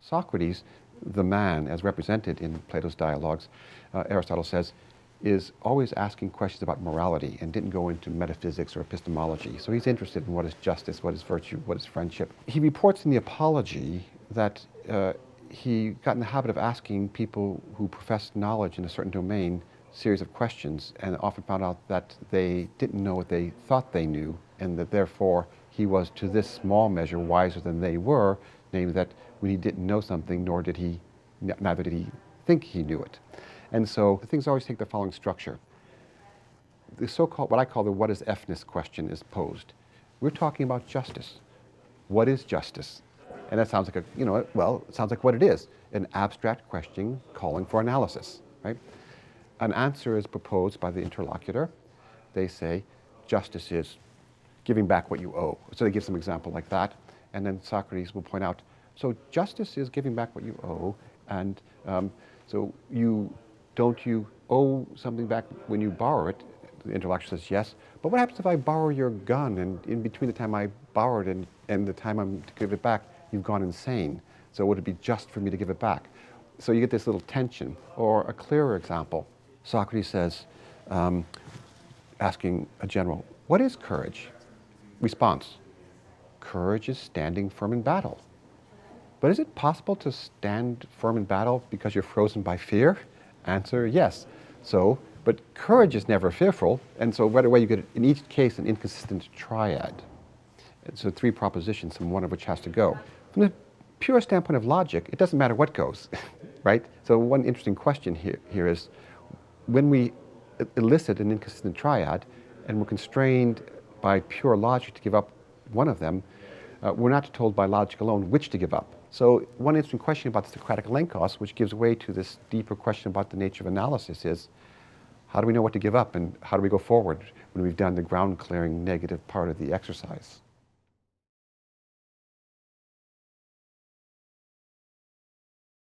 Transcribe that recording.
Socrates, the man, as represented in Plato's dialogues, Aristotle says, is always asking questions about morality and didn't go into metaphysics or epistemology. So he's interested in what is justice, what is virtue, what is friendship. He reports in the Apology that he got in the habit of asking people who professed knowledge in a certain domain series of questions, and often found out that they didn't know what they thought they knew, and that therefore he was to this small measure wiser than they were, namely that when he didn't know something, neither did he think he knew it. And so things always take the following structure. The so-called, what I call the what is F-ness question is posed. We're talking about justice. What is justice? And that sounds like it sounds like what it is, an abstract question calling for analysis, right? An answer is proposed by the interlocutor. They say, justice is giving back what you owe. So they give some example like that. And then Socrates will point out, so justice is giving back what you owe, and so don't you owe something back when you borrow it? The interlocutor says yes, but what happens if I borrow your gun, and in between the time I borrowed and the time I'm to give it back, you've gone insane? So would it be just for me to give it back? So you get this little tension. Or a clearer example, Socrates says, asking a general, what is courage? Response, courage is standing firm in battle. But is it possible to stand firm in battle because you're frozen by fear? Answer, yes. So, but courage is never fearful, and so right away you get, in each case, an inconsistent triad. And so three propositions, and one of which has to go. From the pure standpoint of logic, it doesn't matter what goes, right? So one interesting question here is, when we elicit an inconsistent triad, and we're constrained by pure logic to give up one of them, we're not told by logic alone which to give up. So one interesting question about the Socratic elenkos, which gives way to this deeper question about the nature of analysis, is how do we know what to give up, and how do we go forward when we've done the ground clearing negative part of the exercise?